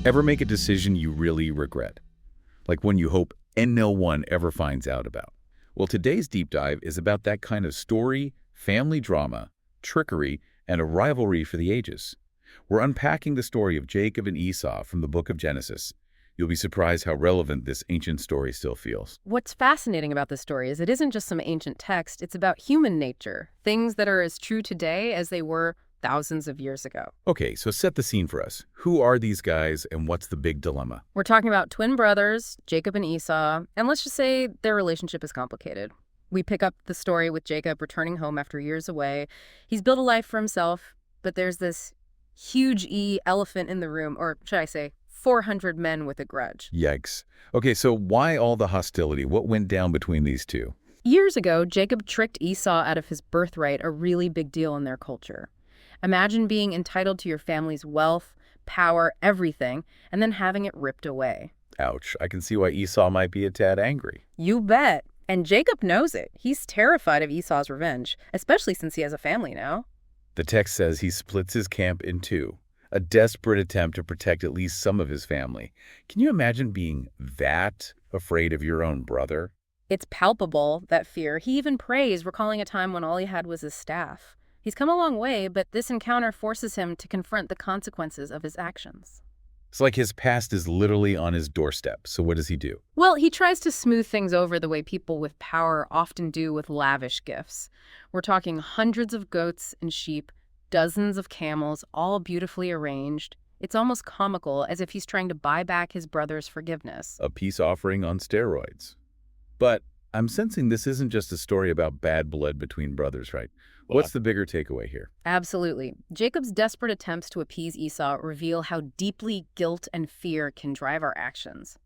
Ever make a decision you really regret? Like one you hope and no one ever finds out about? Well, today's deep dive is about that kind of story, family drama, trickery, and a rivalry for the ages. We're unpacking the story of Jacob and Esau from the book of Genesis. You'll be surprised how relevant this ancient story still feels. What's fascinating about this story is it isn't just some ancient text, it's about human nature, things that are as true today as they were thousands of years ago. Okay, so set the scene for us. Who are these guys and what's the big dilemma? We're talking about twin brothers, Jacob and Esau, and let's just say their relationship is complicated. We pick up the story with Jacob returning home after years away. He's built a life for himself, but there's this huge elephant in the room, or should I say, 400 men with a grudge. Yikes. Okay, so why all the hostility? What went down between these two? Years ago, Jacob tricked Esau out of his birthright, a really big deal in their culture. Imagine being entitled to your family's wealth, power, everything, and then having it ripped away. Ouch. I can see why Esau might be a tad angry. You bet. And Jacob knows it. He's terrified of Esau's revenge, especially since he has a family now. The text says he splits his camp in two, a desperate attempt to protect at least some of his family. Can you imagine being that afraid of your own brother? It's palpable, that fear. He even prays, recalling a time when all he had was his staff. He's come a long way, but this encounter forces him to confront the consequences of his actions. It's like his past is literally on his doorstep. So what does he do? Well, he tries to smooth things over the way people with power often do with lavish gifts. We're talking hundreds of goats and sheep, dozens of camels, all beautifully arranged. It's almost comical, as if he's trying to buy back his brother's forgiveness. A peace offering on steroids. But I'm sensing this isn't just a story about bad blood between brothers, right? What's the bigger takeaway here? Absolutely. Jacob's desperate attempts to appease Esau reveal how deeply guilt and fear can drive our actions.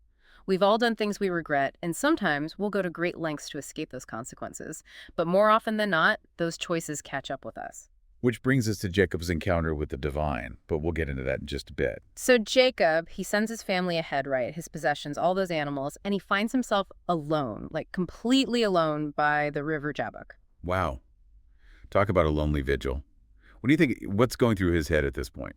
We've all done things we regret, and sometimes we'll go to great lengths to escape those consequences. But more often than not, those choices catch up with us. Which brings us to Jacob's encounter with the divine, but we'll get into that in just a bit. So Jacob, he sends his family ahead, right, his possessions, all those animals, and he finds himself alone, like completely alone by the river Jabbok. Wow. Talk about a lonely vigil. What do you think, what's going through his head at this point?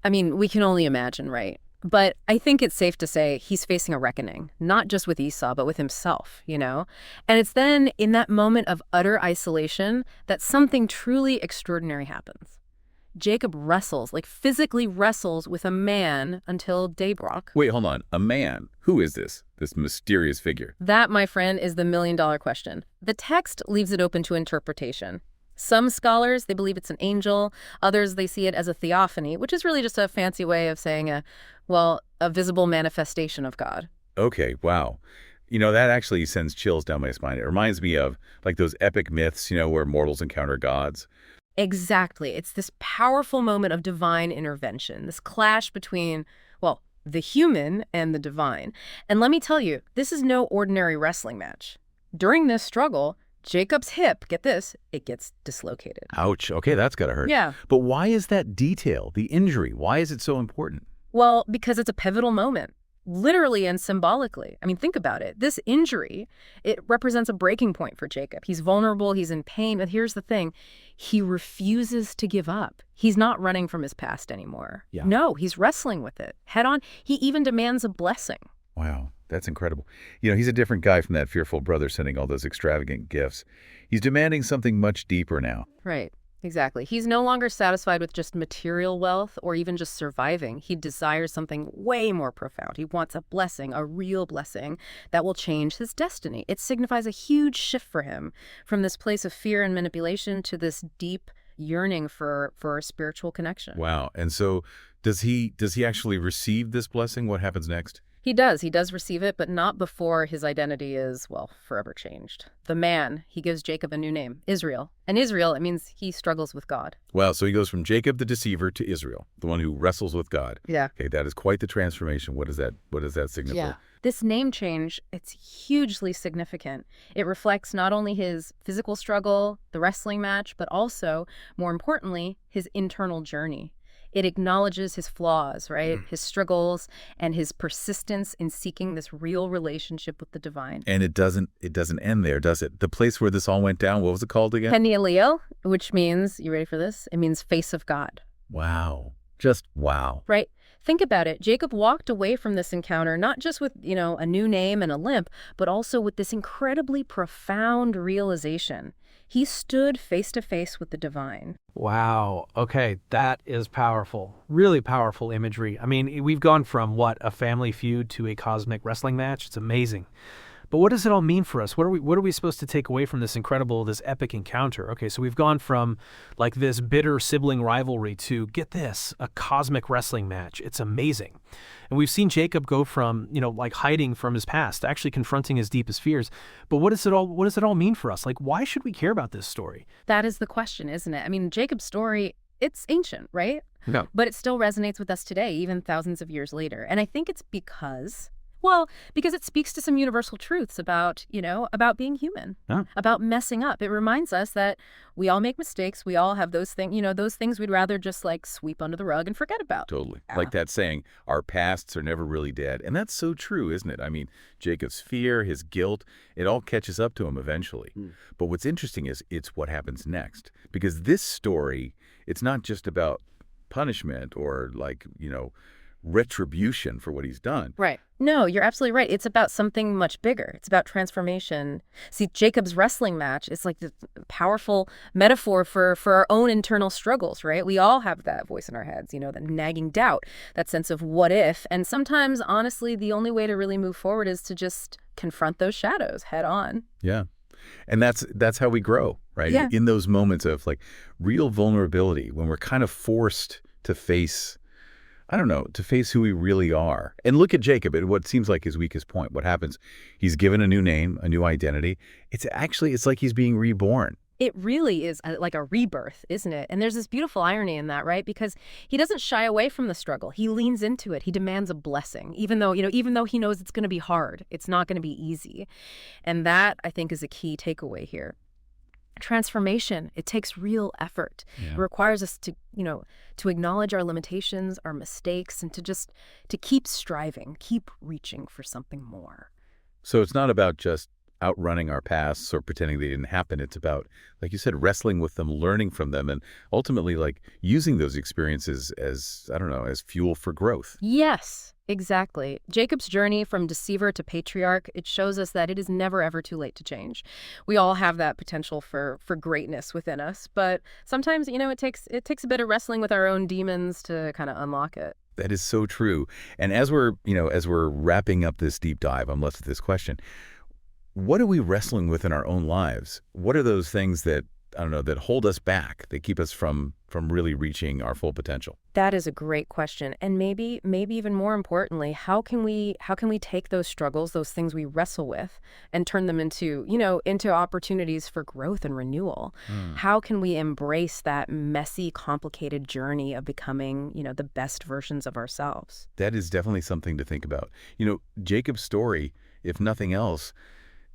I mean, we can only imagine, right? But I think it's safe to say he's facing a reckoning, not just with Esau, but with himself, you know? And it's then in that moment of utter isolation that something truly extraordinary happens. Jacob wrestles, like physically wrestles with a man until daybreak. Wait, hold on. A man? Who is this mysterious figure? That, my friend, is the million-dollar question. The text leaves it open to interpretation. Some scholars, they believe it's an angel. Others, they see it as a theophany, which is really just a fancy way of saying a visible manifestation of God. Okay, wow. You know, that actually sends chills down my spine. It reminds me of like those epic myths, where mortals encounter gods. Exactly. It's this powerful moment of divine intervention, this clash between, the human and the divine. And let me tell you, this is no ordinary wrestling match. During this struggle, Jacob's hip, get this, it gets dislocated. Ouch. Okay, that's gotta hurt. Yeah. But why is that detail, the injury, why is it so important? Well, because it's a pivotal moment, literally and symbolically. I mean, think about it. This injury, it represents a breaking point for Jacob. He's vulnerable, he's in pain, but here's the thing. He refuses to give up. He's not running from his past anymore. Yeah. No, he's wrestling with it head on. He even demands a blessing. Wow, that's incredible. He's a different guy from that fearful brother sending all those extravagant gifts. He's demanding something much deeper now. Right, exactly. He's no longer satisfied with just material wealth or even just surviving. He desires something way more profound. He wants a blessing, a real blessing that will change his destiny. It signifies a huge shift for him from this place of fear and manipulation to this deep yearning for a spiritual connection. Wow. And so does he actually receive this blessing? What happens next? He does receive it, but not before his identity is, forever changed. The man, he gives Jacob a new name, Israel. And Israel, it means he struggles with God. Wow, so he goes from Jacob the deceiver to Israel, the one who wrestles with God. Yeah. Okay, that is quite the transformation. What does that signify? Yeah. This name change, it's hugely significant. It reflects not only his physical struggle, the wrestling match, but also, more importantly, his internal journey. It acknowledges his flaws, right? His struggles and his persistence in seeking this real relationship with the divine. And it doesn't end there, does it? The place where this all went down, what was it called again? Penielio, which means, you ready for this? It means face of God. Wow. Just wow. Right? Think about it. Jacob walked away from this encounter not just with, a new name and a limp, but also with this incredibly profound realization. He stood face to face with the divine. Wow. Okay, that is powerful. Really powerful imagery. I mean, we've gone from a family feud to a cosmic wrestling match. It's amazing. But what does it all mean for us? What are we supposed to take away from this epic encounter? Okay, so we've gone from like this bitter sibling rivalry to, get this, a cosmic wrestling match. It's amazing. And we've seen Jacob go from, like hiding from his past to actually confronting his deepest fears. But what does it all mean for us? Like, why should we care about this story? That is the question, isn't it? I mean, Jacob's story, it's ancient, right? No. But it still resonates with us today, even thousands of years later. And I think it's because it speaks to some universal truths about being human, about messing up. It reminds us that we all make mistakes. We all have those things we'd rather just like sweep under the rug and forget about. Totally. Yeah. Like that saying, our pasts are never really dead. And that's so true, isn't it? I mean, Jacob's fear, his guilt, it all catches up to him eventually. But what's interesting is it's what happens next. Because this story, it's not just about punishment or retribution for what he's done. Right. No, you're absolutely right. It's about something much bigger. It's about transformation. See, Jacob's wrestling match is like the powerful metaphor for our own internal struggles, right? We all have that voice in our heads, that nagging doubt, that sense of what if. And sometimes, honestly, the only way to really move forward is to just confront those shadows head on. Yeah. And that's how we grow, right? Yeah. In those moments of like real vulnerability, when we're kind of forced to face who we really are. And look at Jacob at what seems like his weakest point. What happens? He's given a new name, a new identity. It's like he's being reborn. It really is like a rebirth, isn't it? And there's this beautiful irony in that, right? Because he doesn't shy away from the struggle. He leans into it. He demands a blessing, even though he knows it's going to be hard. It's not going to be easy. And that, I think, is a key takeaway here. Transformation, it takes real effort. Yeah. It requires us to acknowledge our limitations, our mistakes, and to keep striving, keep reaching for something more. So it's not about just outrunning our pasts or pretending they didn't happen. It's about, like you said, wrestling with them, learning from them, and ultimately like using those experiences as fuel for growth. Yes, exactly. Jacob's journey from deceiver to patriarch, it shows us that it is never, ever too late to change. We all have that potential for greatness within us, but sometimes, it takes a bit of wrestling with our own demons to kind of unlock it. That is so true. And as we're wrapping up this deep dive, I'm left with this question. What are we wrestling with in our own lives? What are those things that hold us back, that keep us from really reaching our full potential? That is a great question. And maybe even more importantly, how can we take those struggles, those things we wrestle with, and turn them into opportunities for growth and renewal? How can we embrace that messy, complicated journey of becoming, the best versions of ourselves? That is definitely something to think about. Jacob's story, if nothing else,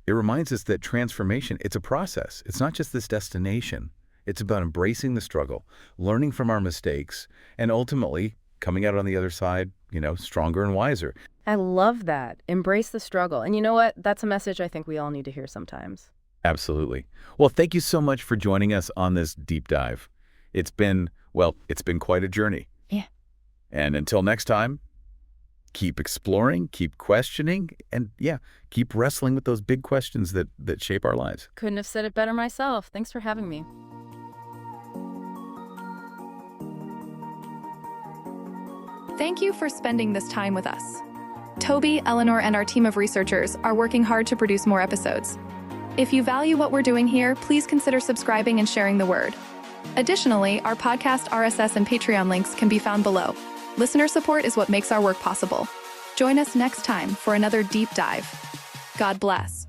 it reminds us that transformation, it's a process. It's not just this destination. It's about embracing the struggle, learning from our mistakes, and ultimately coming out on the other side, stronger and wiser. I love that. Embrace the struggle. And you know what? That's a message I think we all need to hear sometimes. Absolutely. Well, thank you so much for joining us on this deep dive. It's been quite a journey. Yeah. And until next time, keep exploring, keep questioning, and keep wrestling with those big questions that shape our lives. Couldn't have said it better myself. Thanks for having me. Thank you for spending this time with us. Toby, Eleanor, and our team of researchers are working hard to produce more episodes. If you value what we're doing here, please consider subscribing and sharing the word. Additionally, our podcast, RSS, and Patreon links can be found below. Listener support is what makes our work possible. Join us next time for another deep dive. God bless.